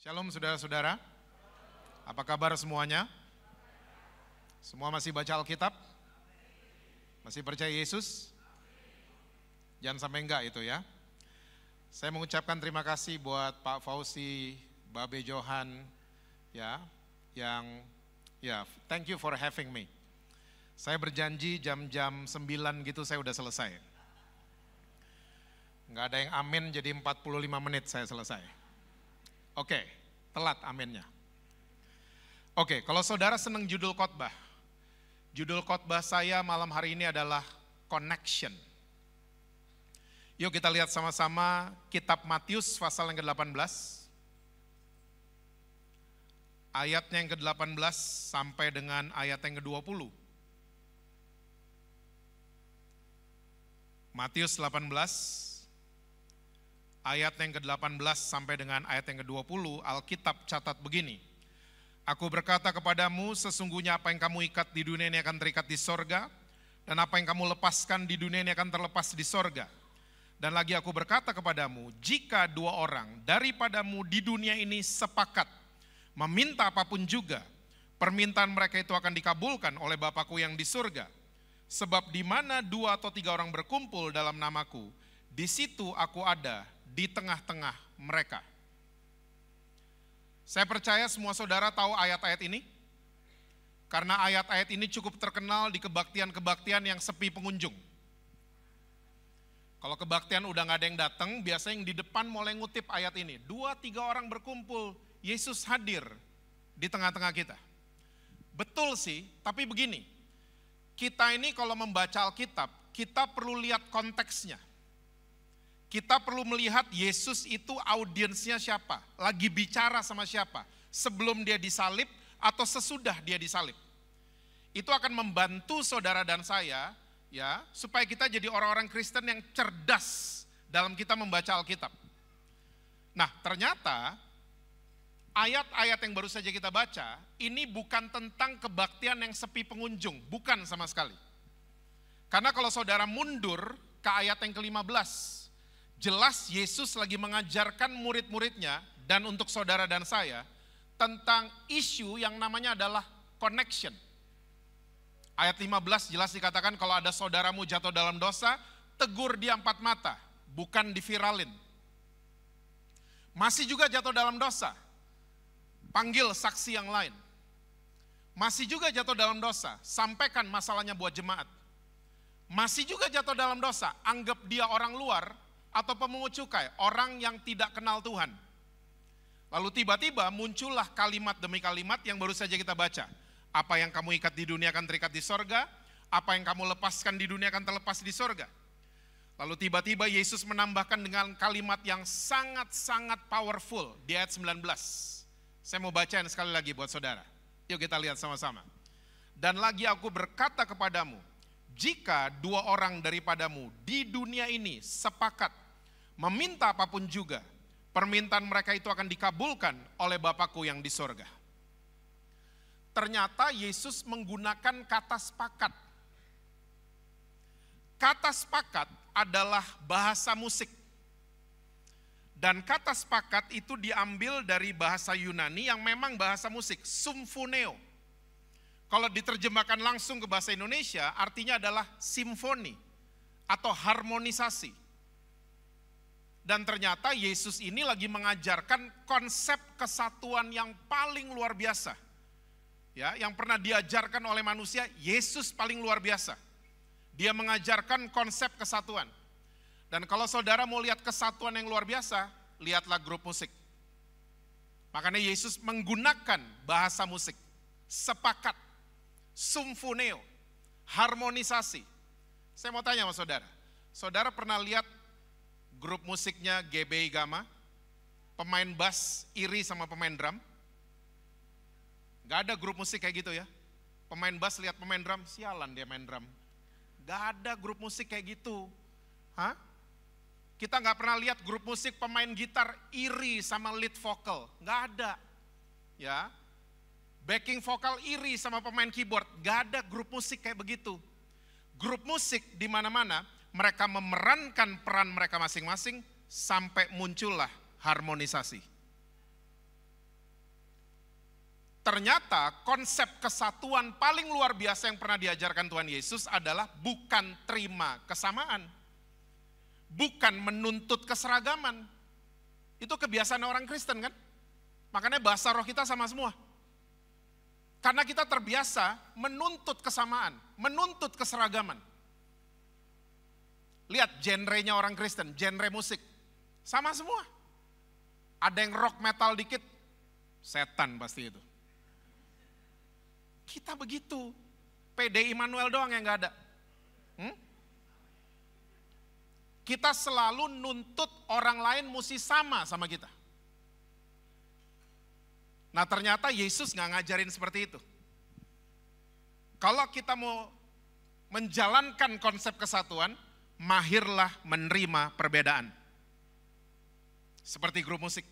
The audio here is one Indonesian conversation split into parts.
Shalom saudara-saudara, apa kabar semuanya? Semua masih baca Alkitab? Masih percaya Yesus? Jangan sampai enggak itu ya. Saya mengucapkan terima kasih buat Pak Fauzi, Babe Johan, thank you for having me. Saya berjanji jam-jam 9 gitu saya udah selesai. Enggak ada yang amin jadi 45 menit saya selesai. Oke, telat aminnya. Oke, kalau saudara senang judul khotbah saya malam hari ini adalah connection. Yuk kita lihat sama-sama kitab Matius pasal yang ke-18. Ayatnya yang ke-18 sampai dengan ayat yang ke-20. Matius 18 ayat yang ke-18 sampai dengan ayat yang ke-20, Alkitab catat begini. Aku berkata kepadamu, sesungguhnya apa yang kamu ikat di dunia ini akan terikat di sorga, dan apa yang kamu lepaskan di dunia ini akan terlepas di sorga. Dan lagi aku berkata kepadamu, jika dua orang daripadamu di dunia ini sepakat, meminta apapun juga, permintaan mereka itu akan dikabulkan oleh Bapakku yang di surga. Sebab di mana 2 atau 3 orang berkumpul dalam namaku, di situ aku ada di tengah-tengah mereka. Saya percaya semua saudara tahu ayat-ayat ini, karena ayat-ayat ini cukup terkenal di kebaktian-kebaktian yang sepi pengunjung. Kalau kebaktian udah gak ada yang datang, biasanya yang di depan mulai ngutip ayat ini. 2-3 orang berkumpul, Yesus hadir di tengah-tengah kita. Betul sih, tapi begini, kita ini kalau membaca Alkitab, kita perlu lihat konteksnya. Kita perlu melihat Yesus itu audiensnya siapa, lagi bicara sama siapa, sebelum dia disalib atau sesudah dia disalib. Itu akan membantu saudara dan saya, ya, supaya kita jadi orang-orang Kristen yang cerdas dalam kita membaca Alkitab. Nah, ternyata ayat-ayat yang baru saja kita baca, ini bukan tentang kebaktian yang sepi pengunjung, bukan sama sekali. Karena kalau saudara mundur ke ayat yang ke-15, jelas Yesus lagi mengajarkan murid-muridnya dan untuk saudara dan saya tentang isu yang namanya adalah connection. Ayat 15 jelas dikatakan kalau ada saudaramu jatuh dalam dosa, tegur dia 4 mata, bukan diviralin. Masih juga jatuh dalam dosa, panggil saksi yang lain. Masih juga jatuh dalam dosa, sampaikan masalahnya buat jemaat. Masih juga jatuh dalam dosa, anggap dia orang luar, atau pemungut cukai, orang yang tidak kenal Tuhan. Lalu tiba-tiba muncullah kalimat demi kalimat yang baru saja kita baca. Apa yang kamu ikat di dunia akan terikat di sorga, apa yang kamu lepaskan di dunia akan terlepas di sorga. Lalu tiba-tiba Yesus menambahkan dengan kalimat yang sangat-sangat powerful di ayat 19. Saya mau bacain sekali lagi buat saudara. Yuk kita lihat sama-sama. Dan lagi aku berkata kepadamu, jika 2 orang daripadamu di dunia ini sepakat meminta apapun juga, permintaan mereka itu akan dikabulkan oleh Bapakku yang di sorga. Ternyata Yesus menggunakan kata sepakat. Kata sepakat adalah bahasa musik. Dan kata sepakat itu diambil dari bahasa Yunani yang memang bahasa musik, symphoneo. Kalau diterjemahkan langsung ke bahasa Indonesia, artinya adalah simfoni atau harmonisasi. Dan ternyata Yesus ini lagi mengajarkan konsep kesatuan yang paling luar biasa. Ya, yang pernah diajarkan oleh manusia, Yesus paling luar biasa. Dia mengajarkan konsep kesatuan. Dan kalau saudara mau lihat kesatuan yang luar biasa, lihatlah grup musik. Makanya Yesus menggunakan bahasa musik, sepakat, symphoneo, harmonisasi. Saya mau tanya sama saudara, saudara pernah lihat grup musiknya GBI Gama, pemain bass iri sama pemain drum? Gak ada grup musik kayak gitu ya. Pemain bass lihat pemain drum, sialan dia main drum. Gak ada grup musik kayak gitu. Hah? Kita gak pernah lihat grup musik pemain gitar iri sama lead vocal, gak ada. Ya, backing vokal iri sama pemain keyboard, gak ada grup musik kayak begitu. Grup musik di mana-mana mereka memerankan peran mereka masing-masing sampai muncullah harmonisasi. Ternyata konsep kesatuan paling luar biasa yang pernah diajarkan Tuhan Yesus adalah bukan terima kesamaan. Bukan menuntut keseragaman. Itu kebiasaan orang Kristen kan? Makanya bahasa roh kita sama semua. Karena kita terbiasa menuntut kesamaan, menuntut keseragaman. Lihat genrenya orang Kristen, genre musik. Sama semua. Ada yang rock metal dikit, setan pasti itu. Kita begitu. PD Immanuel doang yang gak ada. Kita selalu nuntut orang lain mesti sama kita. Nah ternyata Yesus gak ngajarin seperti itu. Kalau kita mau menjalankan konsep kesatuan, mahirlah menerima perbedaan. Seperti grup musik.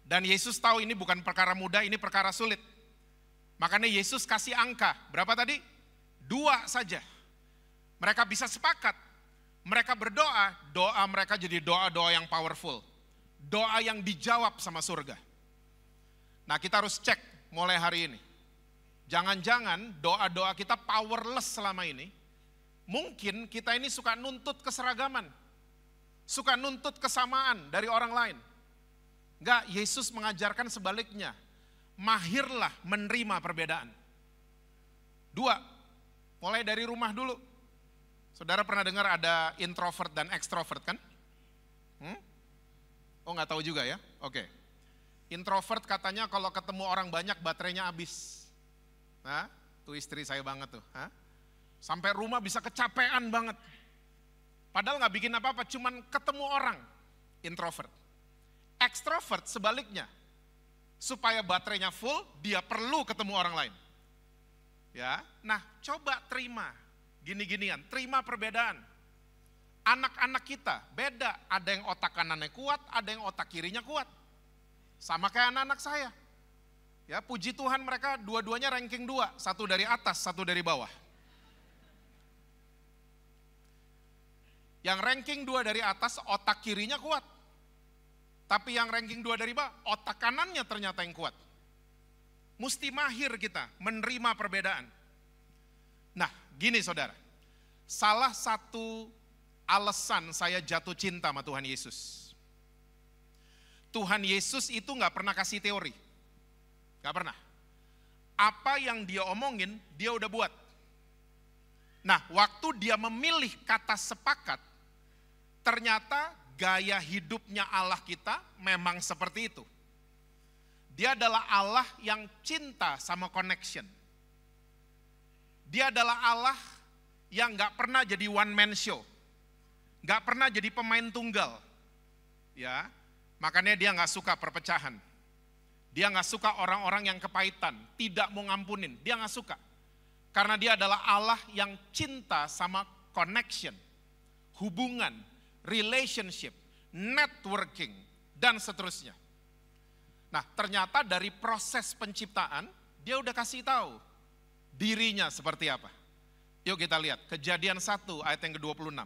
Dan Yesus tahu ini bukan perkara mudah, ini perkara sulit. Makanya Yesus kasih angka, berapa tadi? 2 saja. Mereka bisa sepakat, mereka berdoa, doa mereka jadi doa-doa yang powerful. Doa yang dijawab sama surga. Nah kita harus cek mulai hari ini. Jangan-jangan doa-doa kita powerless selama ini. Mungkin kita ini suka nuntut keseragaman. Suka nuntut kesamaan dari orang lain. Enggak, Yesus mengajarkan sebaliknya. Mahirlah menerima perbedaan. 2, mulai dari rumah dulu. Saudara pernah dengar ada introvert dan extrovert kan? Oh nggak tahu juga ya? Oke. Introvert katanya kalau ketemu orang banyak baterainya habis. Nah, tuh istri saya banget tuh. Sampai rumah bisa kecapean banget. Padahal nggak bikin apa-apa, cuman ketemu orang. Introvert. Extrovert sebaliknya. Supaya baterainya full, dia perlu ketemu orang lain. Ya, nah coba terima gini-ginian, terima perbedaan. Anak-anak kita beda, ada yang otak kanannya kuat, ada yang otak kirinya kuat. Sama kayak anak-anak saya. Ya, puji Tuhan mereka dua-duanya ranking 2, satu dari atas, satu dari bawah. Yang ranking 2 dari atas, otak kirinya kuat. Tapi yang ranking 2 dari bawah, otak kanannya ternyata yang kuat. Mesti mahir kita menerima perbedaan. Nah, gini saudara. Salah satu alasan saya jatuh cinta sama Tuhan Yesus. Tuhan Yesus itu gak pernah kasih teori. Gak pernah. Apa yang dia omongin, dia udah buat. Nah, waktu dia memilih kata sepakat, ternyata gaya hidupnya Allah kita memang seperti itu. Dia adalah Allah yang cinta sama connection. Dia adalah Allah yang gak pernah jadi one man show. Gak pernah jadi pemain tunggal. Ya, makanya dia gak suka perpecahan. Dia gak suka orang-orang yang kepahitan, tidak mau ngampunin. Dia gak suka. Karena dia adalah Allah yang cinta sama connection, hubungan, relationship, networking, dan seterusnya. Nah, ternyata dari proses penciptaan, dia udah kasih tahu dirinya seperti apa. Yuk kita lihat, Kejadian 1 ayat yang ke-26.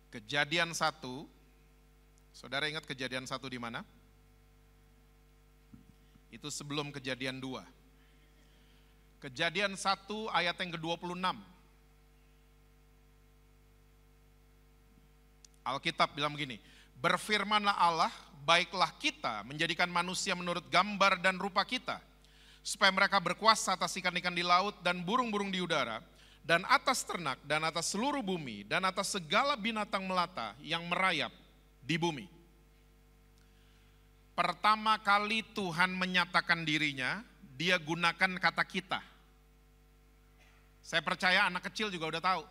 Kejadian 1, saudara ingat Kejadian 1 di mana? Itu sebelum Kejadian 2. Kejadian 1 ayat yang ke-26. Alkitab bilang begini, berfirmanlah Allah, baiklah kita menjadikan manusia menurut gambar dan rupa kita, supaya mereka berkuasa atas ikan-ikan di laut dan burung-burung di udara, dan atas ternak, dan atas seluruh bumi, dan atas segala binatang melata yang merayap di bumi. Pertama kali Tuhan menyatakan dirinya, dia gunakan kata kita. Saya percaya anak kecil juga udah tahu.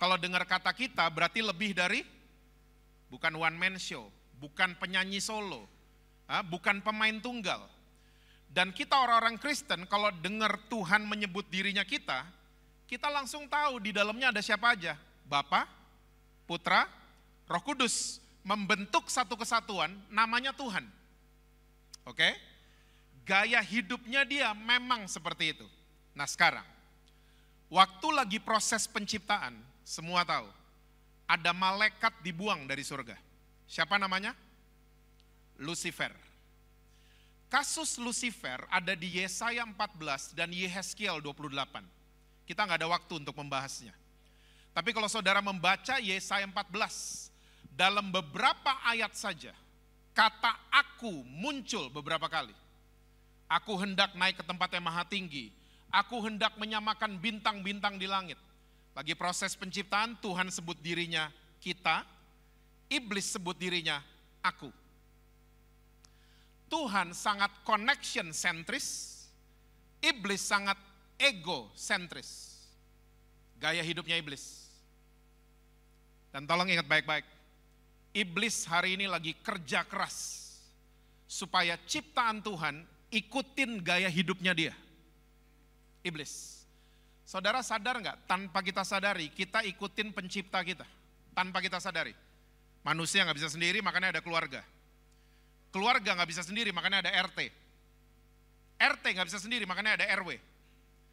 Kalau dengar kata kita berarti lebih dari, bukan one man show, bukan penyanyi solo, bukan pemain tunggal. Dan kita orang-orang Kristen kalau dengar Tuhan menyebut dirinya kita langsung tahu di dalamnya ada siapa aja. Bapa, Putra, Roh Kudus membentuk satu kesatuan namanya Tuhan. Oke? Gaya hidupnya dia memang seperti itu. Nah sekarang, waktu lagi proses penciptaan, semua tahu, ada malaikat dibuang dari surga. Siapa namanya? Lucifer. Kasus Lucifer ada di Yesaya 14 dan Yehezkiel 28. Kita nggak ada waktu untuk membahasnya. Tapi kalau saudara membaca Yesaya 14, dalam beberapa ayat saja, kata aku muncul beberapa kali. Aku hendak naik ke tempat yang maha tinggi. Aku hendak menyamakan bintang-bintang di langit. Lagi proses penciptaan, Tuhan sebut dirinya kita, iblis sebut dirinya aku. Tuhan sangat connection sentris, iblis sangat ego sentris. Gaya hidupnya iblis. Dan tolong ingat baik-baik, iblis hari ini lagi kerja keras supaya ciptaan Tuhan ikutin gaya hidupnya dia. Iblis. Saudara sadar nggak? Tanpa kita sadari, kita ikutin pencipta kita. Tanpa kita sadari. Manusia nggak bisa sendiri, makanya ada keluarga. Keluarga nggak bisa sendiri, makanya ada RT. RT nggak bisa sendiri, makanya ada RW.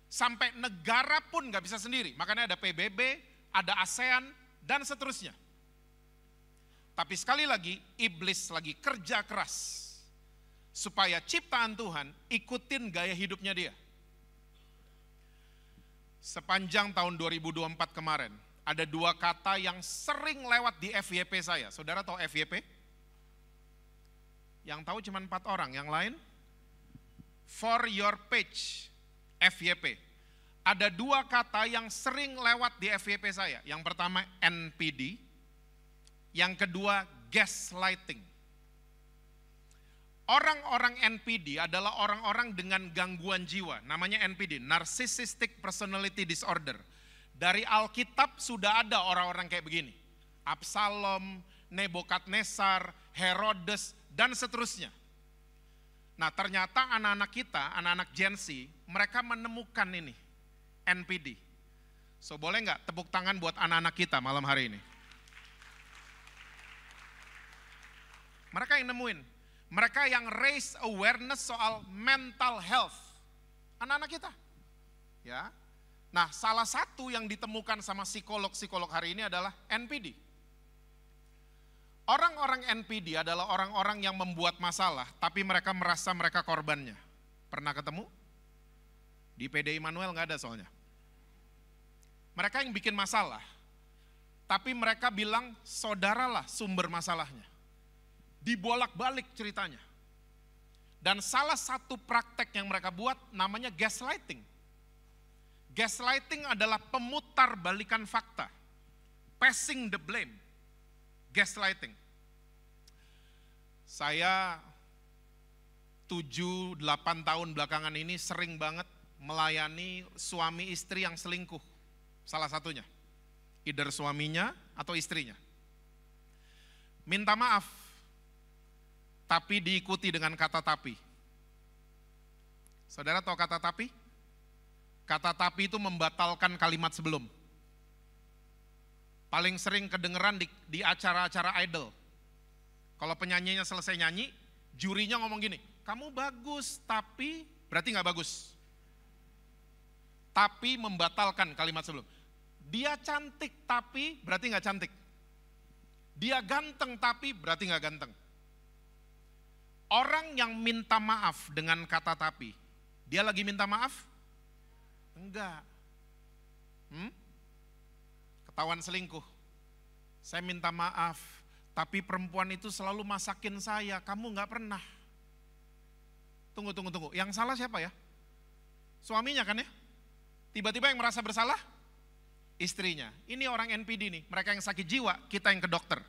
Sampai negara pun nggak bisa sendiri, makanya ada PBB, ada ASEAN, dan seterusnya. Tapi sekali lagi, iblis lagi kerja keras supaya ciptaan Tuhan ikutin gaya hidupnya dia. Sepanjang tahun 2024 kemarin, ada dua kata yang sering lewat di FYP saya. Saudara tahu FYP? Yang tahu cuma 4 orang, yang lain? For your page, FYP. Ada dua kata yang sering lewat di FYP saya. Yang pertama NPD, yang kedua gaslighting. Orang-orang NPD adalah orang-orang dengan gangguan jiwa, namanya NPD, Narcissistic Personality Disorder. Dari Alkitab sudah ada orang-orang kayak begini. Absalom, Nebukadnezar, Herodes, dan seterusnya. Nah ternyata anak-anak kita, anak-anak Gen Z, mereka menemukan ini, NPD. So boleh nggak tepuk tangan buat anak-anak kita malam hari ini? Mereka yang nemuin, mereka yang raise awareness soal mental health. Anak-anak kita. Ya. Nah salah satu yang ditemukan sama psikolog-psikolog hari ini adalah NPD. Orang-orang NPD adalah orang-orang yang membuat masalah, tapi mereka merasa mereka korbannya. Pernah ketemu? Di PDI Immanuel nggak ada soalnya. Mereka yang bikin masalah, tapi mereka bilang saudaralah sumber masalahnya. Dibolak-balik ceritanya. Dan salah satu praktek yang mereka buat namanya gaslighting. Gaslighting adalah pemutar balikan fakta. Passing the blame. Gaslighting. Saya 7-8 tahun belakangan ini sering banget melayani suami istri yang selingkuh. Salah satunya. Either suaminya atau istrinya. Minta maaf, tapi diikuti dengan kata tapi. Saudara tahu kata tapi? Kata tapi itu membatalkan kalimat sebelum. Paling sering kedengeran di acara-acara idol. Kalau penyanyinya selesai nyanyi, jurinya ngomong gini, kamu bagus tapi berarti nggak bagus. Tapi membatalkan kalimat sebelum. Dia cantik tapi berarti nggak cantik. Dia ganteng tapi berarti nggak ganteng. Orang yang minta maaf dengan kata tapi, dia lagi minta maaf? Enggak. Ketahuan selingkuh. Saya minta maaf, tapi perempuan itu selalu masakin saya, kamu nggak pernah. Tunggu. Yang salah siapa ya? Suaminya kan ya? Tiba-tiba yang merasa bersalah? Istrinya. Ini orang NPD nih, mereka yang sakit jiwa, kita yang ke dokter.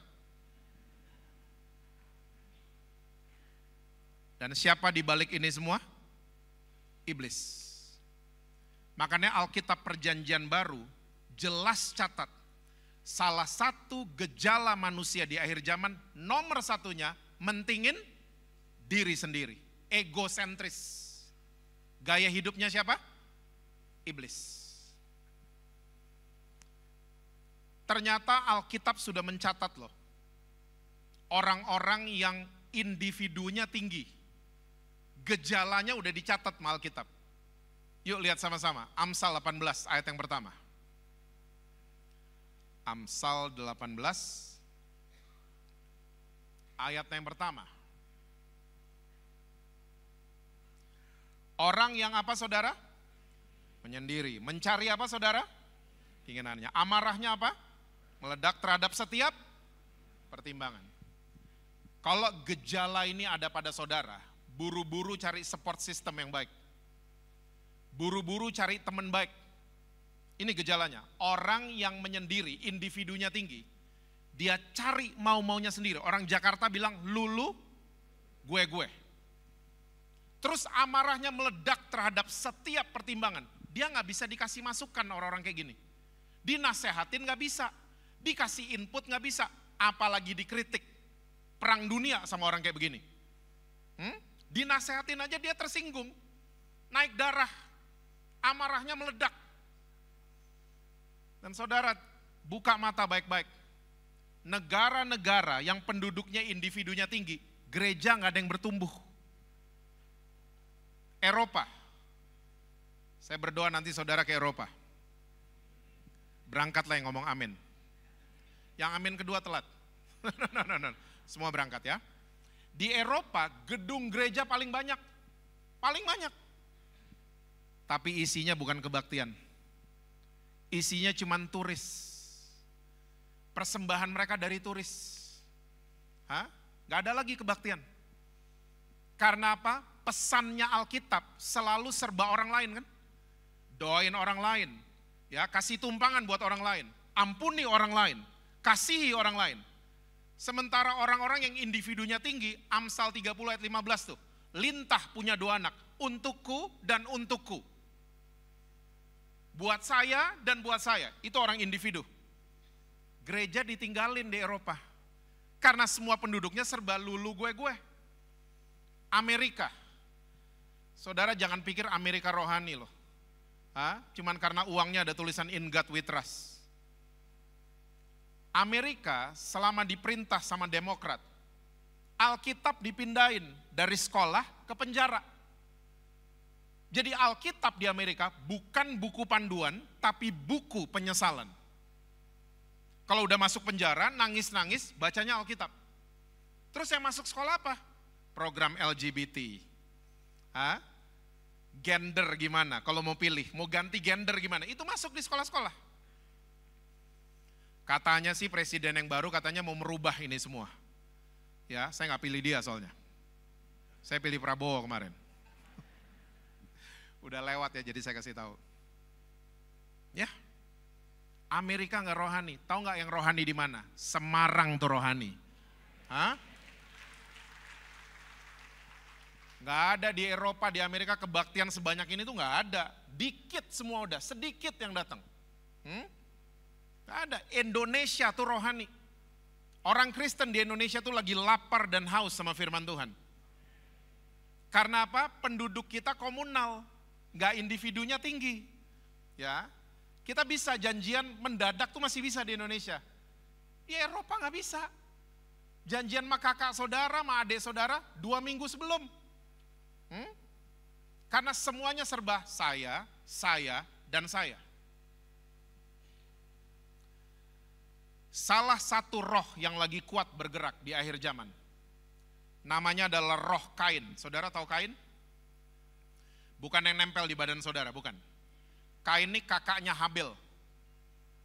Dan siapa di balik ini semua? Iblis. Makanya Alkitab Perjanjian Baru jelas catat, salah satu gejala manusia di akhir zaman, nomor satunya mentingin diri sendiri, egosentris. Gaya hidupnya siapa? Iblis. Ternyata Alkitab sudah mencatat loh, orang-orang yang individunya tinggi, gejalanya udah dicatat sama Alkitab. Yuk lihat sama-sama, Amsal 18 ayat yang pertama. Amsal 18 ayat yang pertama. Orang yang apa saudara? Menyendiri. Mencari apa saudara? Keinginannya. Amarahnya apa? Meledak terhadap setiap pertimbangan. Kalau gejala ini ada pada saudara, buru-buru cari support system yang baik. Buru-buru cari teman baik. Ini gejalanya. Orang yang menyendiri, individunya tinggi, dia cari mau-maunya sendiri. Orang Jakarta bilang, lu, gue. Terus amarahnya meledak terhadap setiap pertimbangan. Dia nggak bisa dikasih masukan orang-orang kayak gini. Dinasehatin nggak bisa, dikasih input nggak bisa, apalagi dikritik. Perang dunia sama orang kayak begini. Dinasehatin aja dia tersinggung, naik darah, amarahnya meledak. Dan saudara, buka mata baik-baik. Negara-negara yang penduduknya individunya tinggi, gereja nggak ada yang bertumbuh. Eropa, saya berdoa nanti saudara ke Eropa. Berangkatlah yang ngomong amin. Yang amin kedua telat. No. Semua berangkat ya. Di Eropa gedung gereja paling banyak. Paling banyak. Tapi isinya bukan kebaktian. Isinya cuman turis. Persembahan mereka dari turis. Gak ada lagi kebaktian. Karena apa? Pesannya Alkitab selalu serba orang lain kan. Doain orang lain. Ya, kasih tumpangan buat orang lain. Ampuni orang lain. Kasihi orang lain. Sementara orang-orang yang individunya tinggi, Amsal 30 ayat 15 tuh. Lintah punya 2 anak. Untukku dan untukku. Buat saya dan buat saya. Itu orang individu. Gereja ditinggalin di Eropa. Karena semua penduduknya serba lulu gue. Amerika. Saudara jangan pikir Amerika rohani loh. Cuman karena uangnya ada tulisan In God We Trust. Amerika selama diperintah sama Demokrat, Alkitab dipindahin dari sekolah ke penjara. Jadi Alkitab di Amerika bukan buku panduan, tapi buku penyesalan. Kalau udah masuk penjara, nangis-nangis, bacanya Alkitab. Terus yang masuk sekolah apa? Program LGBT. Gender gimana, kalau mau pilih, mau ganti gender gimana, itu masuk di sekolah-sekolah. Katanya sih presiden yang baru katanya mau merubah ini semua. Ya, saya nggak pilih dia soalnya. Saya pilih Prabowo kemarin. Udah lewat ya, jadi saya kasih tahu. Ya, Amerika nggak rohani. Tahu nggak yang rohani di mana? Semarang tuh rohani. Nggak ada di Eropa, di Amerika kebaktian sebanyak ini tuh nggak ada. Dikit semua udah, sedikit yang datang. Nggak ada. Indonesia tuh rohani. Orang Kristen di Indonesia tuh lagi lapar dan haus sama firman Tuhan. Karena apa? Penduduk kita komunal, nggak individunya tinggi. Ya, kita bisa janjian mendadak tuh masih bisa di Indonesia. Di Eropa nggak bisa. Janjian sama kakak saudara, sama adik saudara 2 minggu sebelum. Karena semuanya serba saya, dan saya. Salah satu roh yang lagi kuat bergerak di akhir zaman. Namanya adalah roh Kain. Saudara tahu Kain? Bukan yang nempel di badan saudara, bukan. Kain ini kakaknya Habil.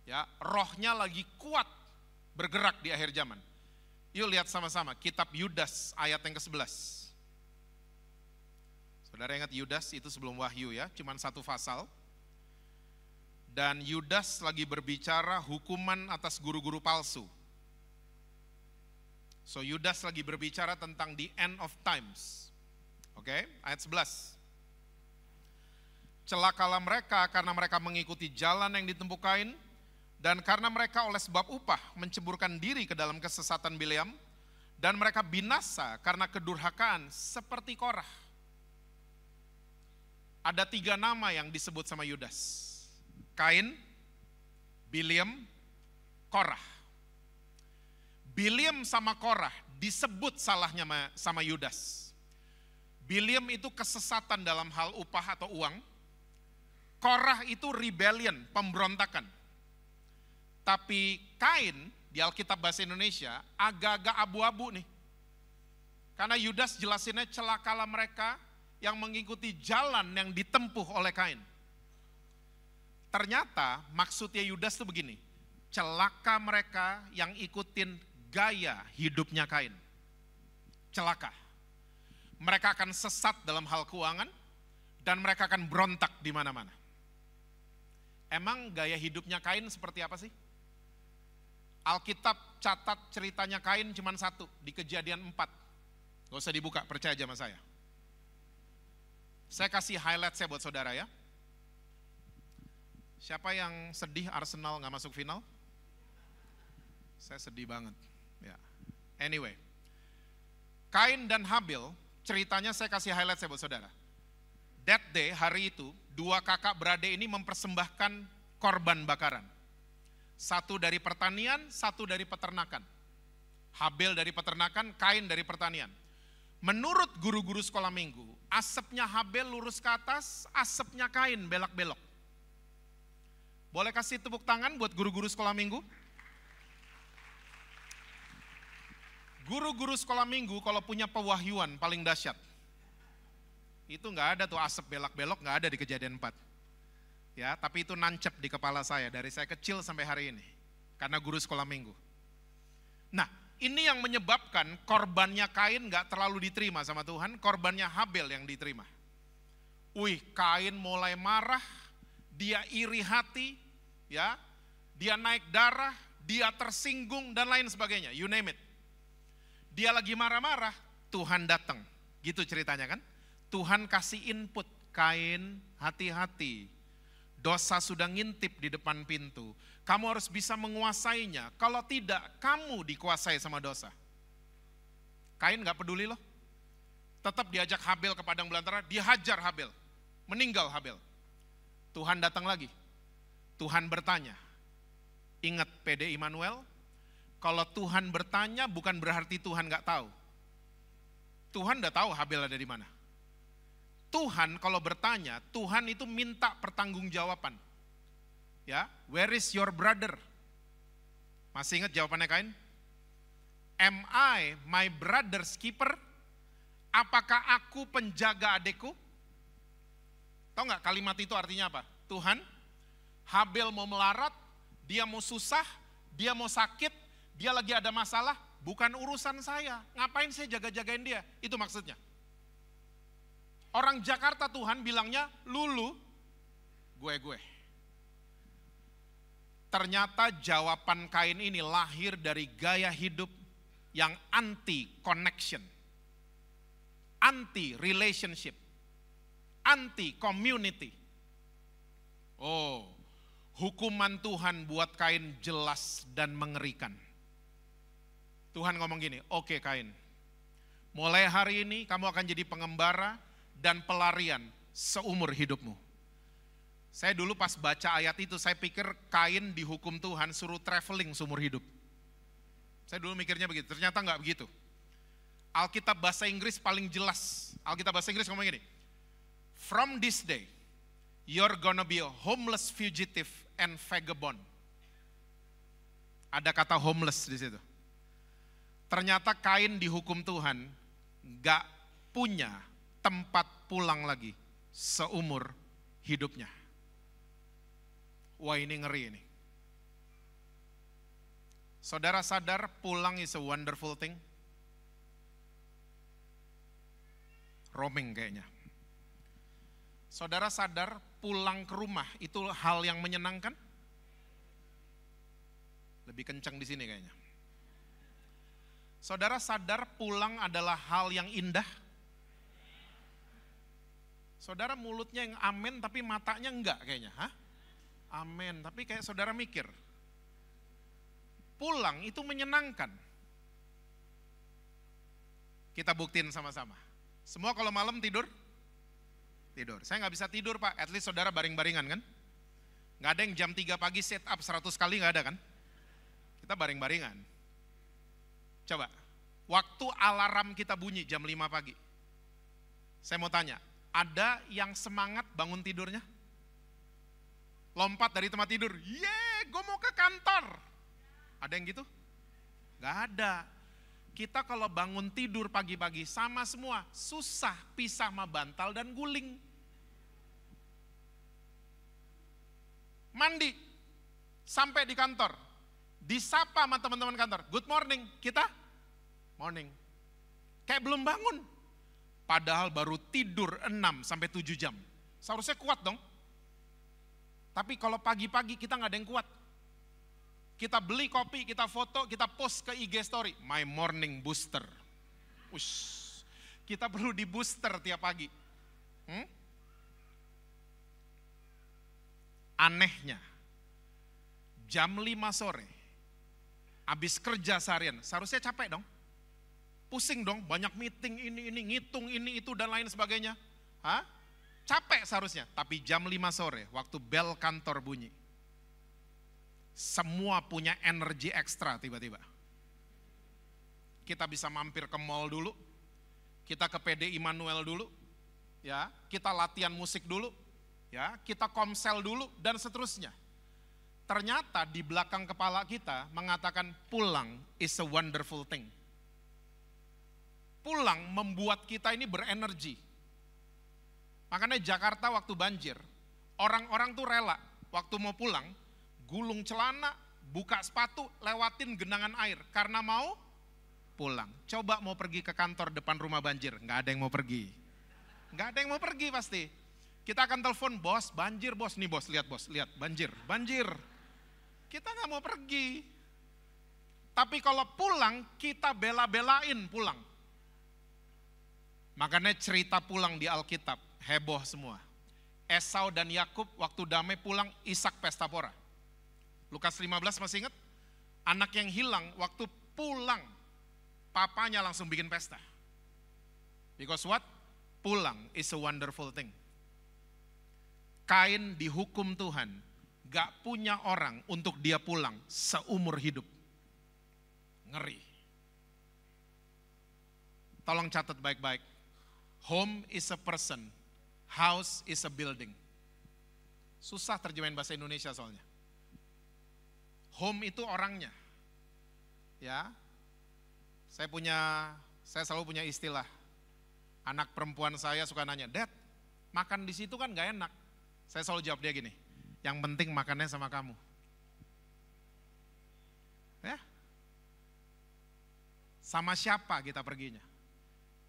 Ya, rohnya lagi kuat bergerak di akhir zaman. Yuk lihat sama-sama kitab Yudas ayat yang ke-11. Saudara ingat Yudas itu sebelum Wahyu ya, cuman 1 pasal. Dan Yudas lagi berbicara hukuman atas guru-guru palsu. So Yudas lagi berbicara tentang the end of times. Oke, ayat 11. Celakalah mereka karena mereka mengikuti jalan yang ditempuh Kain, dan karena mereka oleh sebab upah menceburkan diri ke dalam kesesatan Bileam, dan mereka binasa karena kedurhakaan seperti Korah. Ada 3 nama yang disebut sama Yudas. Kain, Bileam, Korah. Bileam sama Korah disebut salahnya sama Yudas. Bileam itu kesesatan dalam hal upah atau uang. Korah itu rebellion, pemberontakan. Tapi Kain di Alkitab bahasa Indonesia agak-agak abu-abu nih. Karena Yudas jelasinnya celakalah mereka yang mengikuti jalan yang ditempuh oleh Kain. Ternyata maksudnya Yudas itu begini, celaka mereka yang ikutin gaya hidupnya Kain. Celaka. Mereka akan sesat dalam hal keuangan dan mereka akan berontak di mana-mana. Emang gaya hidupnya Kain seperti apa sih? Alkitab catat ceritanya Kain cuma satu, di Kejadian 4. Gak usah dibuka, percaya aja sama saya. Saya kasih highlight saya buat saudara ya. Siapa yang sedih Arsenal gak masuk final? Saya sedih banget. Ya. Anyway, Kain dan Habil, ceritanya saya kasih highlight saya buat saudara. That day, hari itu, dua kakak beradik ini mempersembahkan korban bakaran. Satu dari pertanian, satu dari peternakan. Habil dari peternakan, Kain dari pertanian. Menurut guru-guru sekolah minggu, asapnya Habil lurus ke atas, asapnya Kain belak-belok. Boleh kasih tepuk tangan buat guru-guru sekolah minggu? Guru-guru sekolah minggu kalau punya pewahyuan paling dahsyat. Itu nggak ada tuh asap belak-belok, nggak ada di Kejadian 4. Ya, tapi itu nancep di kepala saya dari saya kecil sampai hari ini. Karena guru sekolah minggu. Nah, ini yang menyebabkan korbannya Kain gak terlalu diterima sama Tuhan, korbannya Habil yang diterima. Kain mulai marah, dia iri hati, ya, dia naik darah, dia tersinggung dan lain sebagainya, you name it. Dia lagi marah-marah, Tuhan datang, gitu ceritanya kan. Tuhan kasih input, Kain hati-hati, dosa sudah ngintip di depan pintu. Kamu harus bisa menguasainya. Kalau tidak, kamu dikuasai sama dosa. Kain gak peduli loh. Tetap diajak Habil ke padang belantara, dia hajar Habil. Meninggal Habil. Tuhan datang lagi. Tuhan bertanya. Ingat PD Immanuel, kalau Tuhan bertanya bukan berarti Tuhan gak tahu. Tuhan udah tahu Habil ada di mana. Tuhan kalau bertanya, Tuhan itu minta pertanggungjawaban. Ya, where is your brother? Masih ingat jawabannya Kain? Am I my brother's keeper? Apakah aku penjaga adekku? Tahu nggak kalimat itu artinya apa? Tuhan, Habil mau melarat, dia mau susah, dia mau sakit, dia lagi ada masalah, bukan urusan saya. Ngapain saya jaga-jagain dia? Itu maksudnya. Orang Jakarta Tuhan bilangnya, lulu, gue. Ternyata jawaban Kain ini lahir dari gaya hidup yang anti connection, anti relationship, anti community. Oh, hukuman Tuhan buat Kain jelas dan mengerikan. Tuhan ngomong gini, oke Kain, mulai hari ini kamu akan jadi pengembara dan pelarian seumur hidupmu. Saya dulu pas baca ayat itu, saya pikir Kain dihukum Tuhan suruh traveling seumur hidup. Saya dulu mikirnya begitu, ternyata enggak begitu. Alkitab bahasa Inggris paling jelas. Alkitab bahasa Inggris ngomong gini, from this day, you're gonna be a homeless fugitive and vagabond. Ada kata homeless di situ. Ternyata Kain dihukum Tuhan, enggak punya tempat pulang lagi seumur hidupnya. Wah ini ngeri ini. Saudara sadar pulang is a wonderful thing? Roaming kayaknya. Saudara sadar pulang ke rumah itu hal yang menyenangkan? Lebih kencang di sini kayaknya. Saudara sadar pulang adalah hal yang indah? Saudara mulutnya yang amin tapi matanya enggak kayaknya, hah? Amin, tapi kayak saudara mikir, pulang itu menyenangkan. Kita buktiin sama-sama. Semua kalau malam tidur? Tidur. Saya nggak bisa tidur Pak, at least saudara baring-baringan kan? Nggak ada yang jam 3 pagi set up 100 kali, nggak ada kan? Kita baring-baringan. Coba, waktu alarm kita bunyi jam 5 pagi. Saya mau tanya, ada yang semangat bangun tidurnya? Lompat dari tempat tidur, gue mau ke kantor. Ada yang gitu? Gak ada. kita kalau bangun tidur pagi-pagi sama semua, susah pisah sama bantal dan guling. Mandi, sampai di kantor, disapa sama teman-teman kantor, good morning, kita morning. Kayak belum bangun, padahal baru tidur 6 sampai 7 jam. Seharusnya kuat dong. Tapi kalau pagi-pagi kita nggak ada yang kuat. Kita beli kopi, kita foto, kita post ke IG story. My morning booster. Ush, kita perlu di booster tiap pagi. Anehnya, jam 5 sore, habis kerja seharian, seharusnya capek dong. Pusing dong, banyak meeting ini, ngitung ini, itu, dan lain sebagainya. Capek seharusnya, tapi jam 5 sore, waktu bel kantor bunyi, semua punya energi ekstra tiba-tiba. Kita bisa mampir ke mall dulu, kita ke PD Immanuel dulu, ya, kita latihan musik dulu, ya, kita komsel dulu, dan seterusnya. Ternyata di belakang kepala kita mengatakan pulang is a wonderful thing. Pulang membuat kita ini berenergi. Makanya Jakarta waktu banjir, orang-orang tuh rela waktu mau pulang, gulung celana, buka sepatu, lewatin genangan air karena mau pulang. Coba mau pergi ke kantor depan rumah banjir, nggak ada yang mau pergi. Nggak ada yang mau pergi pasti. Kita akan telepon, bos, banjir bos, nih bos, lihat banjir. Kita nggak mau pergi. Tapi kalau pulang, kita bela-belain pulang. Makanya cerita pulang di Alkitab, heboh semua. Esau dan Yakub waktu damai pulang, Ishak pesta pora. Lukas 15 masih ingat? Anak yang hilang waktu pulang, papanya langsung bikin pesta. Because what? Pulang is a wonderful thing. Kain dihukum Tuhan, gak punya orang untuk dia pulang seumur hidup. Ngeri. Tolong catat baik-baik. Home is a person, house is a building. Susah terjemahin bahasa Indonesia soalnya. Home itu orangnya. Ya. Saya selalu punya istilah. Anak perempuan saya suka nanya, "Dad, makan di situ kan gak enak." Saya selalu jawab dia gini, yang penting makannya sama kamu. Ya. Sama siapa kita perginya?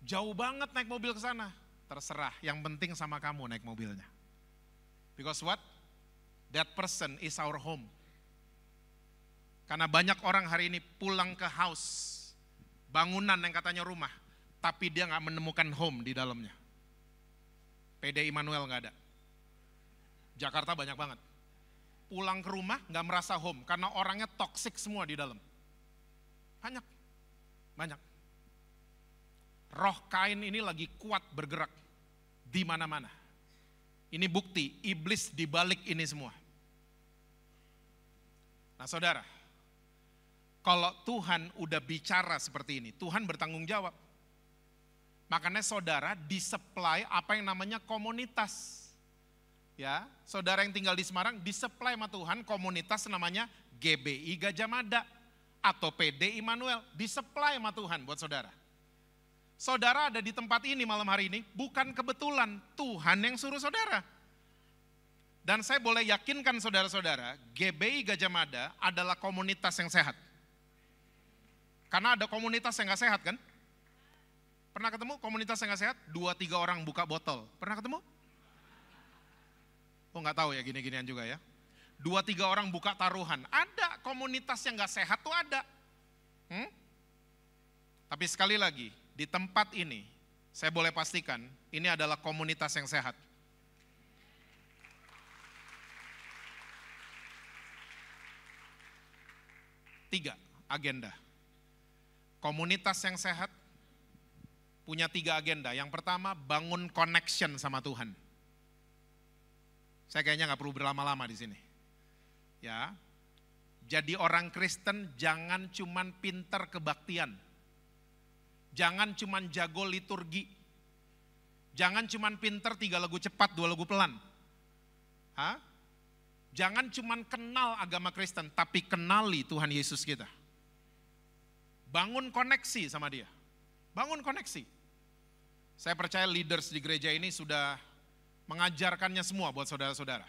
Jauh banget naik mobil ke sana, terserah, yang penting sama kamu naik mobilnya. Because what? That person is our home. Karena banyak orang hari ini pulang ke house, bangunan yang katanya rumah, tapi dia gak menemukan home di dalamnya. PD Immanuel gak ada. Jakarta banyak banget. Pulang ke rumah gak merasa home, karena orangnya toksik semua di dalam. Banyak. Roh Kain ini lagi kuat bergerak di mana-mana. Ini bukti iblis dibalik ini semua. Nah saudara, kalau Tuhan udah bicara seperti ini, Tuhan bertanggung jawab. Makanya saudara disupply apa yang namanya komunitas. Ya, saudara yang tinggal di Semarang disupply sama Tuhan komunitas namanya GBI Gajah Mada atau PD Immanuel, disupply sama Tuhan buat saudara. Saudara ada di tempat ini malam hari ini bukan kebetulan, Tuhan yang suruh saudara. Dan saya boleh yakinkan saudara-saudara, GBI Gajah Mada adalah komunitas yang sehat. Karena ada komunitas yang gak sehat kan? Pernah ketemu komunitas yang gak sehat? 2-3 orang buka botol, pernah ketemu? Oh gak tahu ya, gini-ginian juga ya. 2-3 orang buka taruhan, ada komunitas yang gak sehat tuh ada. Tapi sekali lagi, di tempat ini, saya boleh pastikan, ini adalah komunitas yang sehat. Tiga agenda. Komunitas yang sehat punya 3 agenda. Yang pertama, bangun connection sama Tuhan. Saya kayaknya gak perlu berlama-lama di sini. Ya, jadi orang Kristen jangan cuman pinter kebaktian. Jangan cuman jago liturgi. Jangan cuman pinter 3 lagu cepat, 2 lagu pelan. Jangan cuman kenal agama Kristen, tapi kenali Tuhan Yesus kita. bangun koneksi sama dia. Bangun koneksi. Saya percaya leaders di gereja ini sudah mengajarkannya semua buat saudara-saudara.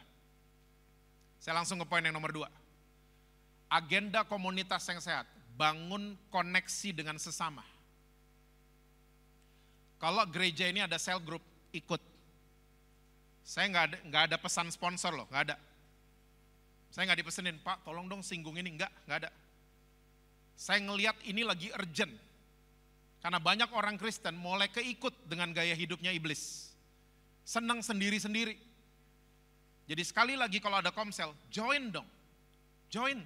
Saya langsung ke poin yang nomor 2. Agenda komunitas yang sehat, bangun koneksi dengan sesama. Kalau gereja ini ada cell group, ikut. Saya nggak ada pesan sponsor loh, nggak ada. Saya nggak dipesenin, Pak tolong dong singgung ini, nggak ada. Saya ngelihat ini lagi urgent. Karena banyak orang Kristen mulai keikut dengan gaya hidupnya iblis. Senang sendiri-sendiri. Jadi sekali lagi kalau ada komsel, join dong. Join.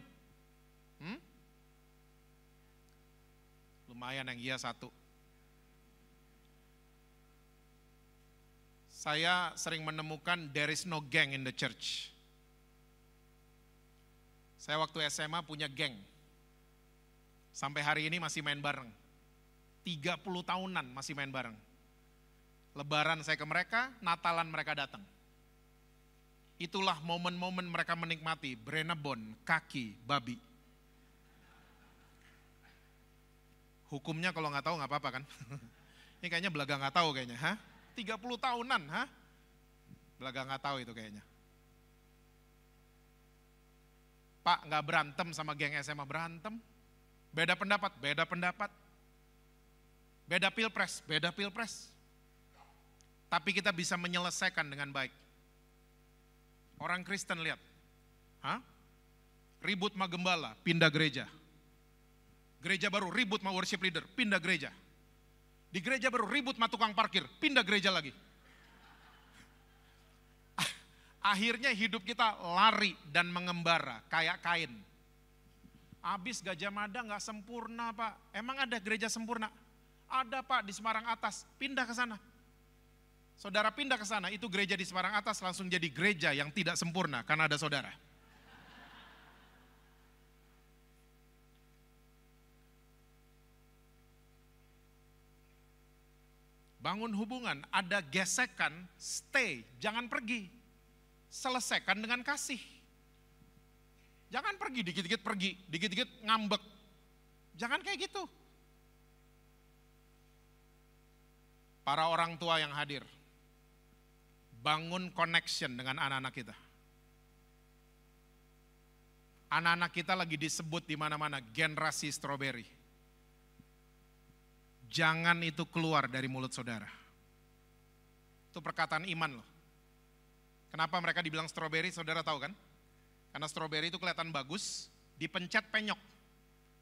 Lumayan yang iya satu. Saya sering menemukan there is no gang in the church. Saya waktu SMA punya geng. Sampai hari ini masih main bareng. 30 tahunan masih main bareng. Lebaran saya ke mereka, Natalan mereka datang. Itulah momen-momen mereka menikmati Brenebon, kaki, babi. Hukumnya kalau nggak tahu nggak apa-apa kan? Ini kayaknya belaga nggak tahu kayaknya, 30 tahunan, Belaga nggak tahu itu kayaknya. Pak nggak berantem sama geng SMA, berantem. Beda pendapat, beda pendapat. Beda pilpres. Tapi kita bisa menyelesaikan dengan baik. Orang Kristen lihat, ribut sama gembala, pindah gereja. Gereja baru ribut sama worship leader, pindah gereja. Di gereja baru ribut sama tukang parkir, pindah gereja lagi. Akhirnya hidup kita lari dan mengembara kayak Kain. Abis Gajah Mada nggak sempurna Pak, emang ada gereja sempurna? Ada Pak di Semarang Atas, pindah ke sana. Saudara pindah ke sana, itu gereja di Semarang Atas langsung jadi gereja yang tidak sempurna karena ada saudara. Bangun hubungan, ada gesekan, stay, jangan pergi. Selesaikan dengan kasih. Jangan pergi, dikit-dikit ngambek. Jangan kayak gitu. Para orang tua yang hadir, bangun connection dengan anak-anak kita. Anak-anak kita lagi disebut di mana-mana generasi stroberi. Jangan itu keluar dari mulut saudara. Itu perkataan iman loh. Kenapa mereka dibilang stroberi, saudara tahu kan? Karena stroberi itu kelihatan bagus, dipencet penyok,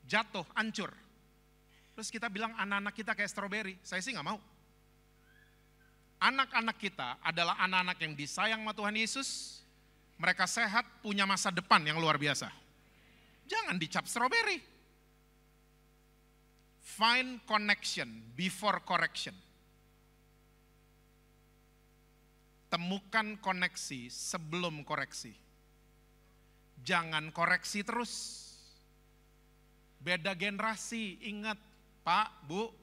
jatuh, hancur. Terus kita bilang anak-anak kita kayak stroberi, saya sih gak mau. Anak-anak kita adalah anak-anak yang disayang sama Tuhan Yesus, mereka sehat, punya masa depan yang luar biasa. Jangan dicap stroberi. Find connection before correction. Temukan koneksi sebelum koreksi. Jangan koreksi terus. Beda generasi, ingat Pak, Bu.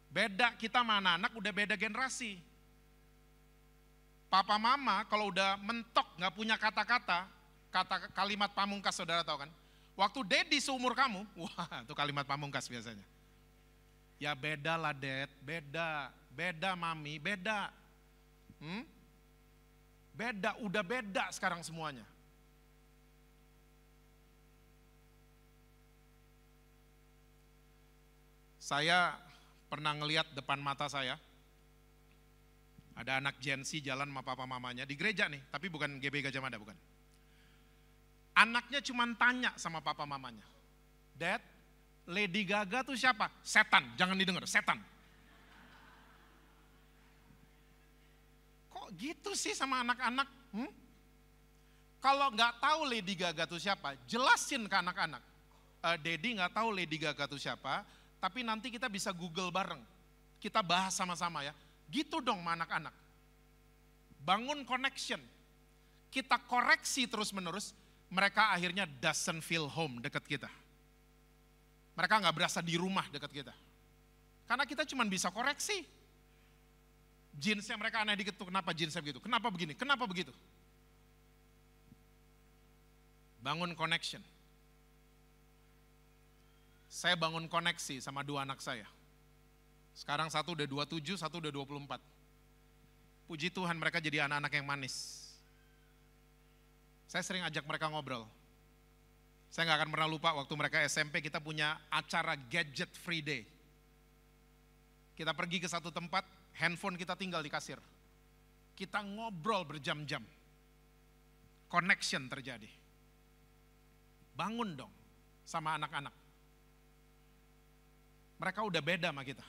Beda kita sama anak-anak udah beda generasi. Papa mama kalau udah mentok gak punya kata-kata, kalimat pamungkas saudara tahu kan? Waktu Dedi seumur kamu, wah itu kalimat pamungkas biasanya. Ya beda lah Dad, beda Mami, beda. Beda, udah beda sekarang semuanya. Saya pernah ngelihat depan mata saya, ada anak Gen Z jalan sama papa mamanya di gereja nih, tapi bukan GB Gajah Mada, bukan. Anaknya cuma tanya sama papa mamanya, Dad, Lady Gaga tuh siapa? Setan, jangan didengar, setan. Kok gitu sih sama anak-anak? Kalau nggak tahu Lady Gaga tuh siapa, jelasin ke anak-anak. Daddy nggak tahu Lady Gaga tuh siapa, tapi nanti kita bisa Google bareng. Kita bahas sama-sama ya. Gitu dong sama anak-anak. Bangun connection. Kita koreksi terus-menerus, mereka akhirnya doesn't feel home dekat kita. Mereka nggak berasa di rumah dekat kita. Karena kita cuma bisa koreksi. Jeansnya mereka aneh dikit tuh, kenapa jeansnya begitu? Kenapa begini? Kenapa begitu? Bangun connection. Saya bangun koneksi sama dua anak saya. Sekarang satu udah 27, satu udah 24. Puji Tuhan mereka jadi anak-anak yang manis. Saya sering ajak mereka ngobrol. Saya gak akan pernah lupa waktu mereka SMP kita punya acara gadget free day. Kita pergi ke satu tempat, handphone kita tinggal di kasir. Kita ngobrol berjam-jam. Connection terjadi. Bangun dong sama anak-anak. Mereka udah beda sama kita.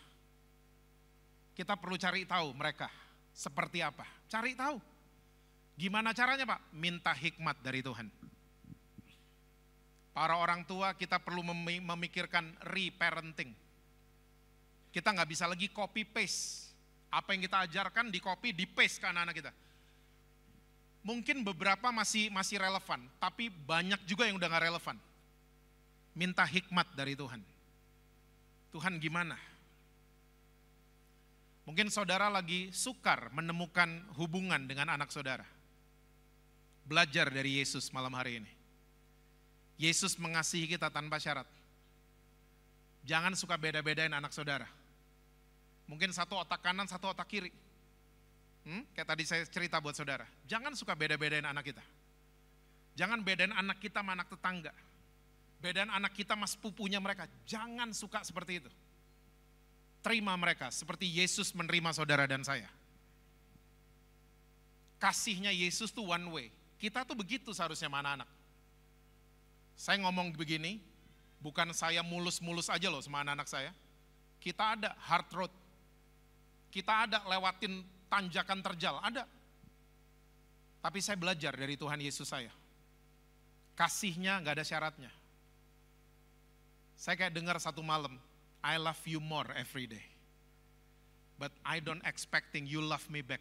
Kita perlu cari tahu mereka seperti apa. Cari tahu. Gimana caranya Pak? Minta hikmat dari Tuhan. Para orang tua kita perlu memikirkan reparenting. Kita nggak bisa lagi copy paste. Apa yang kita ajarkan di copy, di paste ke anak-anak kita. Mungkin beberapa masih relevan, tapi banyak juga yang udah nggak relevan. Minta hikmat dari Tuhan. Tuhan gimana? Mungkin saudara lagi sukar menemukan hubungan dengan anak saudara. Belajar dari Yesus malam hari ini. Yesus mengasihi kita tanpa syarat. Jangan suka beda-bedain anak saudara. Mungkin satu otak kanan, satu otak kiri. Kayak tadi saya cerita buat saudara. Jangan suka beda-bedain anak kita. Jangan bedain anak kita sama anak tetangga. Bedain anak kita sama sepupunya mereka. Jangan suka seperti itu. Terima mereka seperti Yesus menerima saudara dan saya. Kasihnya Yesus tuh one way. Kita tuh begitu seharusnya sama anak-anak. Saya ngomong begini, bukan saya mulus-mulus aja loh sama anak-anak saya. Kita ada hard road. Kita ada lewatin tanjakan terjal, ada. Tapi saya belajar dari Tuhan Yesus saya. Kasihnya gak ada syaratnya. Saya kayak dengar satu malam, I love you more every day. But I don't expecting you love me back.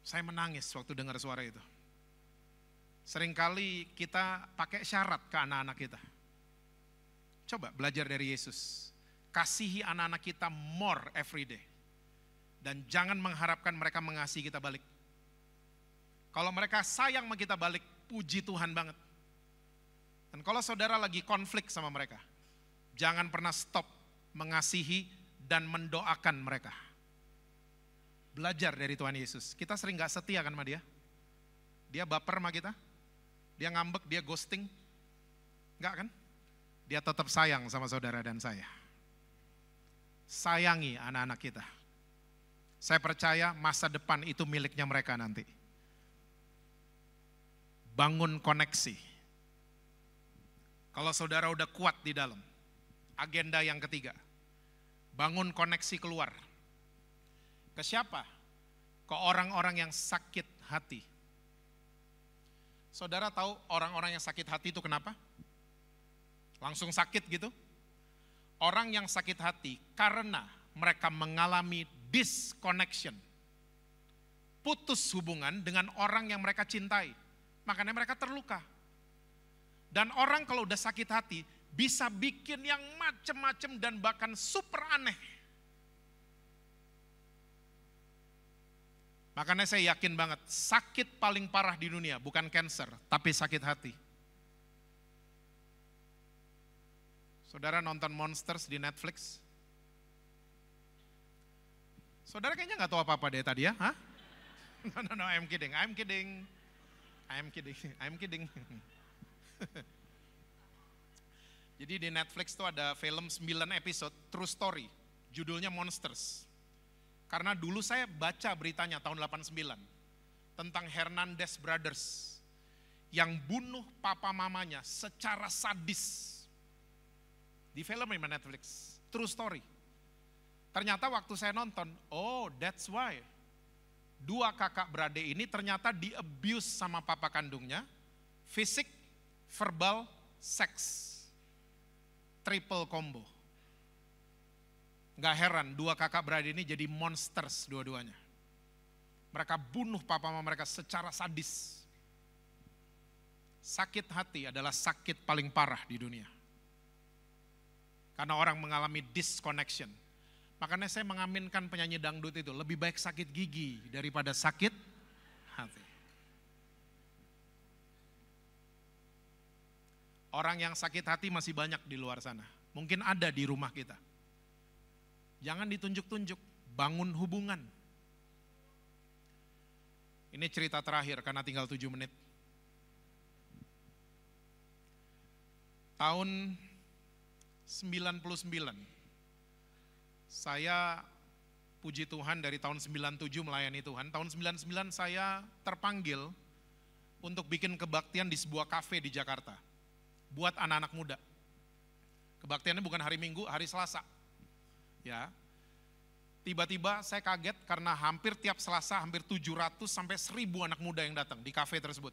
Saya menangis waktu dengar suara itu. Seringkali kita pakai syarat ke anak-anak kita. Coba belajar dari Yesus. Kasihi anak-anak kita more every day. Dan jangan mengharapkan mereka mengasihi kita balik. Kalau mereka sayang sama kita balik, puji Tuhan banget. Dan kalau saudara lagi konflik sama mereka, jangan pernah stop mengasihi dan mendoakan mereka. Belajar dari Tuhan Yesus. Kita sering gak setia kan sama dia. Dia baper sama kita. Dia ngambek, dia ghosting. Enggak kan? Dia tetap sayang sama saudara dan saya. Sayangi anak-anak kita. Saya percaya masa depan itu miliknya mereka nanti. Bangun koneksi. Kalau saudara udah kuat di dalam. Agenda yang ketiga. Bangun koneksi keluar. Ke siapa? Ke orang-orang yang sakit hati. Saudara tahu orang-orang yang sakit hati itu kenapa? Langsung sakit gitu? Orang yang sakit hati karena mereka mengalami disconnection. Putus hubungan dengan orang yang mereka cintai. Makanya mereka terluka. Dan orang kalau udah sakit hati bisa bikin yang macem-macem dan bahkan super aneh. Makanya saya yakin banget, sakit paling parah di dunia bukan cancer, tapi sakit hati. Saudara nonton Monsters di Netflix? Saudara kayaknya gak tahu apa-apa deh tadi ya, hah? No, I'm kidding. Jadi di Netflix tuh ada film 9 episode, true story, judulnya Monsters. Karena dulu saya baca beritanya tahun 89 tentang Hernandez Brothers yang bunuh papa mamanya secara sadis. Di film di Netflix, true story. Ternyata waktu saya nonton, oh that's why. Dua kakak beradik ini ternyata di-abuse sama papa kandungnya, fisik, verbal, seks. Triple combo. Gak heran dua kakak beradik ini jadi monsters dua-duanya. Mereka bunuh papa mama mereka secara sadis. Sakit hati adalah sakit paling parah di dunia. Karena orang mengalami disconnection. Makanya saya mengaminkan penyanyi dangdut itu, lebih baik sakit gigi daripada sakit hati. Orang yang sakit hati masih banyak di luar sana. Mungkin ada di rumah kita. Jangan ditunjuk-tunjuk, bangun hubungan. Ini cerita terakhir karena tinggal 7 menit. Tahun 99, saya puji Tuhan dari tahun 97 melayani Tuhan. Tahun 99 saya terpanggil untuk bikin kebaktian di sebuah kafe di Jakarta. Buat anak-anak muda. Kebaktiannya bukan hari Minggu, hari Selasa. Ya. Tiba-tiba saya kaget karena hampir tiap Selasa hampir 700 sampai 1000 anak muda yang datang di kafe tersebut.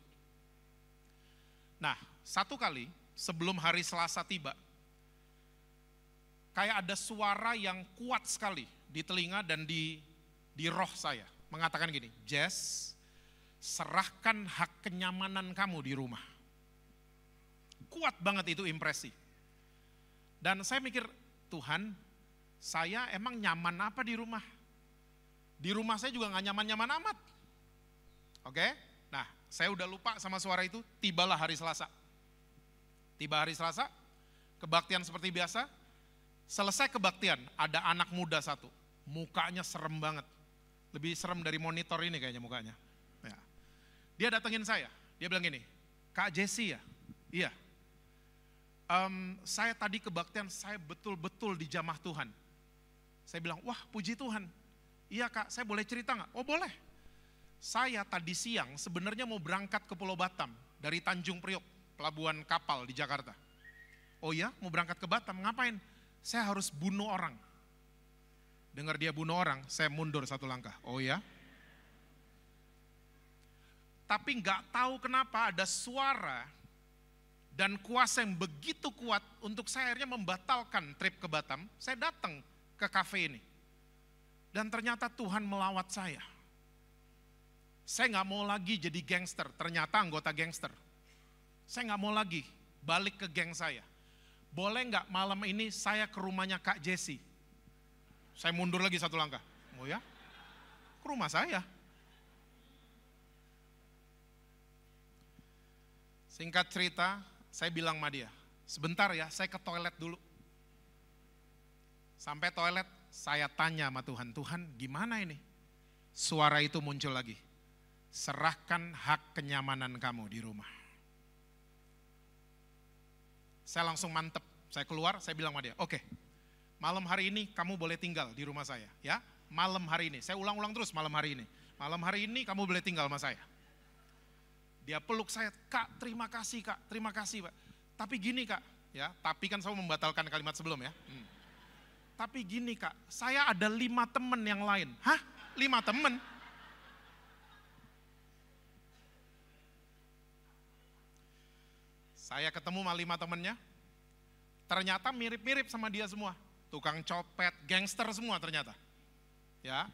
Nah, satu kali sebelum hari Selasa tiba, kayak ada suara yang kuat sekali di telinga dan di roh saya. Mengatakan gini, Jess, serahkan hak kenyamanan kamu di rumah. Kuat banget itu impresi. Dan saya mikir, Tuhan, saya emang nyaman apa di rumah? Di rumah saya juga gak nyaman-nyaman amat. Oke? Nah, saya udah lupa sama suara itu, tibalah hari Selasa. Tiba hari Selasa, kebaktian seperti biasa, selesai kebaktian, ada anak muda satu, mukanya serem banget, lebih serem dari monitor ini kayaknya mukanya. Ya. Dia datengin saya, dia bilang gini, Kak Jesse ya? Iya. Saya tadi kebaktian, saya betul-betul dijamah Tuhan. Saya bilang, wah puji Tuhan. Iya Kak, saya boleh cerita gak? Oh boleh. Saya tadi siang sebenarnya mau berangkat ke Pulau Batam dari Tanjung Priok. Pelabuhan kapal di Jakarta. Oh ya, mau berangkat ke Batam, ngapain? Saya harus bunuh orang. Dengar dia bunuh orang, saya mundur satu langkah. Oh ya? Tapi nggak tahu kenapa ada suara dan kuasa yang begitu kuat untuk saya akhirnya membatalkan trip ke Batam. Saya datang ke kafe ini. Dan ternyata Tuhan melawat saya. Saya nggak mau lagi jadi gangster, ternyata anggota gangster. Saya nggak mau lagi balik ke geng saya. Boleh nggak malam ini saya ke rumahnya Kak Jesse? Saya mundur lagi satu langkah. Oh ya? Ke rumah saya. Singkat cerita, saya bilang sama dia, sebentar ya, saya ke toilet dulu. Sampai toilet, saya tanya sama Tuhan, Tuhan gimana ini? Suara itu muncul lagi. Serahkan hak kenyamanan kamu di rumah. Saya langsung mantep, saya keluar, saya bilang sama dia, oke, malam hari ini kamu boleh tinggal di rumah saya, ya. Malam hari ini, saya ulang-ulang terus malam hari ini. Malam hari ini kamu boleh tinggal sama saya. Dia peluk saya, Kak, terima kasih Kak, terima kasih Pak. Tapi gini Kak, ya, tapi kan saya membatalkan kalimat sebelum ya. Tapi gini Kak, saya ada 5 teman yang lain. Hah? 5 teman? Saya ketemu sama 5 temennya, ternyata mirip-mirip sama dia semua. Tukang copet, gangster semua ternyata. Ya,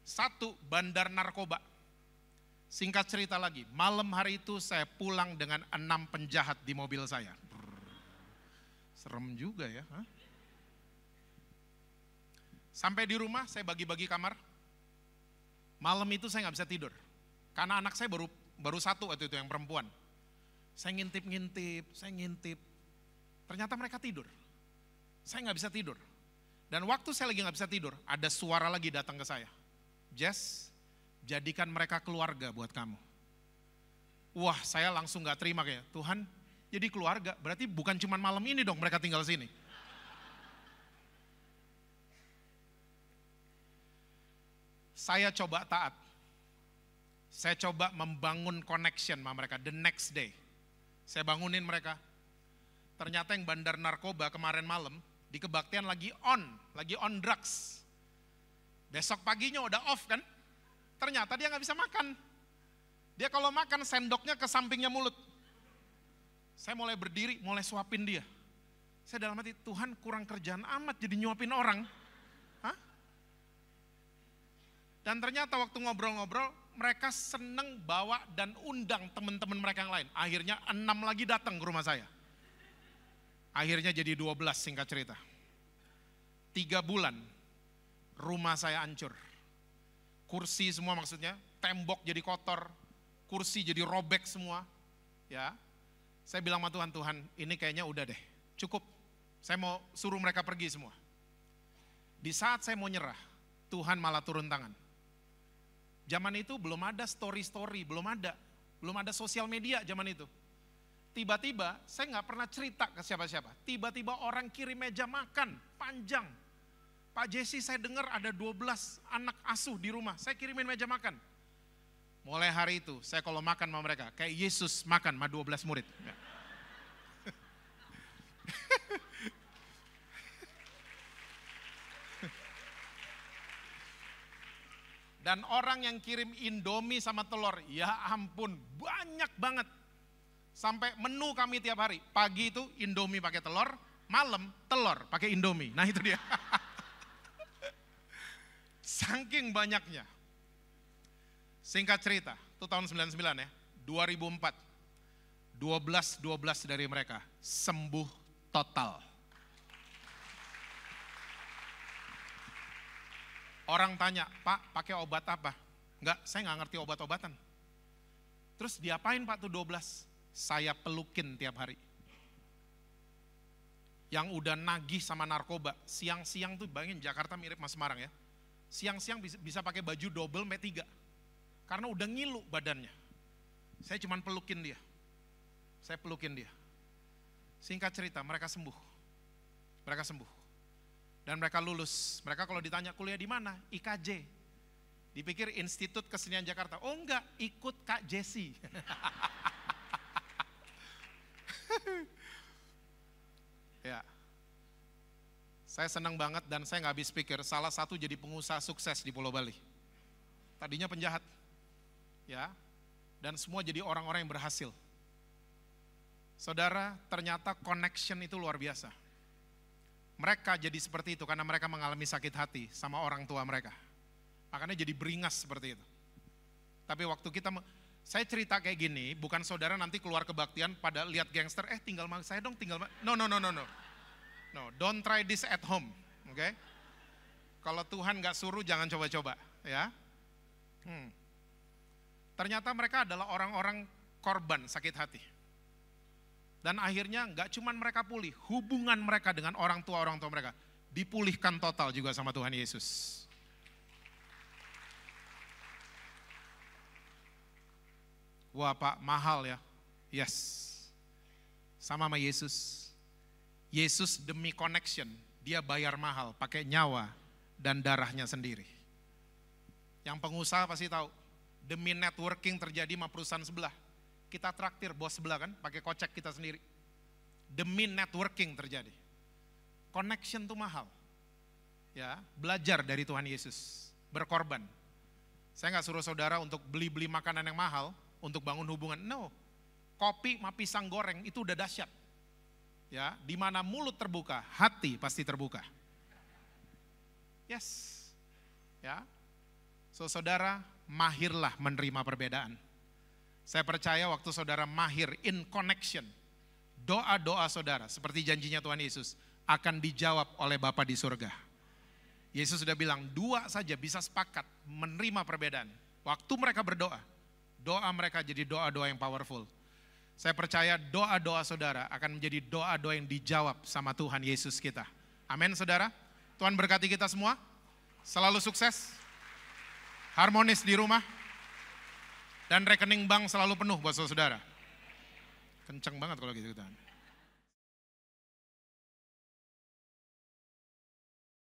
1 bandar narkoba. Singkat cerita lagi, malam hari itu saya pulang dengan 6 penjahat di mobil saya. Serem juga ya. Hah? Sampai di rumah saya bagi-bagi kamar. Malam itu saya nggak bisa tidur. Karena anak saya baru 1 waktu itu yang perempuan. Saya ngintip. Ternyata mereka tidur. Saya nggak bisa tidur. Dan waktu saya lagi nggak bisa tidur, ada suara lagi datang ke saya. Jess, jadikan mereka keluarga buat kamu. Wah, saya langsung nggak terima kayak, Tuhan, jadi keluarga, berarti bukan cuma malam ini dong mereka tinggal sini. Saya coba taat. Saya coba membangun connection sama mereka the next day. Saya bangunin mereka. Ternyata yang bandar narkoba kemarin malam, di kebaktian lagi on drugs. Besok paginya udah off kan. Ternyata dia gak bisa makan. Dia kalau makan sendoknya ke sampingnya mulut. Saya mulai berdiri, mulai suapin dia. Saya dalam hati, Tuhan kurang kerjaan amat jadi nyuapin orang. Hah? Dan ternyata waktu ngobrol-ngobrol, mereka seneng bawa dan undang teman-teman mereka yang lain. Akhirnya 6 lagi datang ke rumah saya. Akhirnya jadi 12 singkat cerita. 3 bulan rumah saya hancur. Kursi semua maksudnya, tembok jadi kotor, kursi jadi robek semua. Ya. Saya bilang sama Tuhan, Tuhan ini kayaknya udah deh, cukup. Saya mau suruh mereka pergi semua. Di saat saya mau nyerah, Tuhan malah turun tangan. Zaman itu belum ada story-story, belum ada sosial media zaman itu. Tiba-tiba, saya nggak pernah cerita ke siapa-siapa. Tiba-tiba orang kirim meja makan, panjang. Pak Jesse saya dengar ada 12 anak asuh di rumah, saya kirimin meja makan. Mulai hari itu, saya kalau makan sama mereka, kayak Yesus makan sama 12 murid. Dan orang yang kirim Indomie sama telur, ya ampun, banyak banget. Sampai menu kami tiap hari, pagi itu Indomie pakai telur, malam telur pakai Indomie. Nah itu dia. Saking banyaknya. Singkat cerita, itu tahun 99 ya, 2004, 12 dari mereka sembuh total. Orang tanya, Pak pakai obat apa? Enggak, saya nggak ngerti obat-obatan. Terus diapain Pak tuh 12? Saya pelukin tiap hari. Yang udah nagih sama narkoba, siang-siang tuh bayangin Jakarta mirip sama Semarang ya. Siang-siang bisa pakai baju double M3. Karena udah ngilu badannya. Saya cuman pelukin dia. Saya pelukin dia. Singkat cerita, mereka sembuh. Mereka sembuh. Dan mereka lulus. Mereka kalau ditanya kuliah di mana? IKJ. Dipikir Institut Kesenian Jakarta. Oh enggak, ikut Kak Jessie. Ya. Saya senang banget dan saya nggak habis pikir salah satu jadi pengusaha sukses di Pulau Bali. Tadinya penjahat. Ya. Dan semua jadi orang-orang yang berhasil. Saudara, ternyata connection itu luar biasa. Mereka jadi seperti itu karena mereka mengalami sakit hati sama orang tua mereka. Makanya jadi beringas seperti itu. Tapi waktu saya cerita kayak gini, bukan saudara nanti keluar kebaktian pada lihat gangster, tinggal sama saya dong, No, don't try this at home, oke? Okay? Kalau Tuhan gak suruh jangan coba-coba, ya. Ternyata mereka adalah orang-orang korban sakit hati. Dan akhirnya nggak cuma mereka pulih, hubungan mereka dengan orang tua mereka dipulihkan total juga sama Tuhan Yesus. Wah Pak, mahal ya. Yes. Sama Yesus. Yesus demi connection, dia bayar mahal, pakai nyawa dan darahnya sendiri. Yang pengusaha pasti tahu, demi networking terjadi sama perusahaan sebelah. Kita traktir bos sebelah kan, pakai kocek kita sendiri. Demi networking terjadi. Connection tuh mahal. Ya, belajar dari Tuhan Yesus, berkorban. Saya nggak suruh saudara untuk beli-beli makanan yang mahal untuk bangun hubungan. No. Kopi sama pisang goreng itu udah dahsyat. Ya, di mana mulut terbuka, hati pasti terbuka. Yes. Ya. So saudara, mahirlah menerima perbedaan. Saya percaya waktu saudara mahir in connection, doa-doa saudara seperti janjinya Tuhan Yesus akan dijawab oleh Bapa di surga. Yesus sudah bilang 2 saja bisa sepakat menerima perbedaan. Waktu mereka berdoa, doa mereka jadi doa-doa yang powerful. Saya percaya doa-doa saudara akan menjadi doa-doa yang dijawab sama Tuhan Yesus kita. Amin saudara. Tuhan berkati kita semua. Selalu sukses, harmonis di rumah. Dan rekening bank selalu penuh buat saudara. Kenceng banget kalau gitu Tuhan.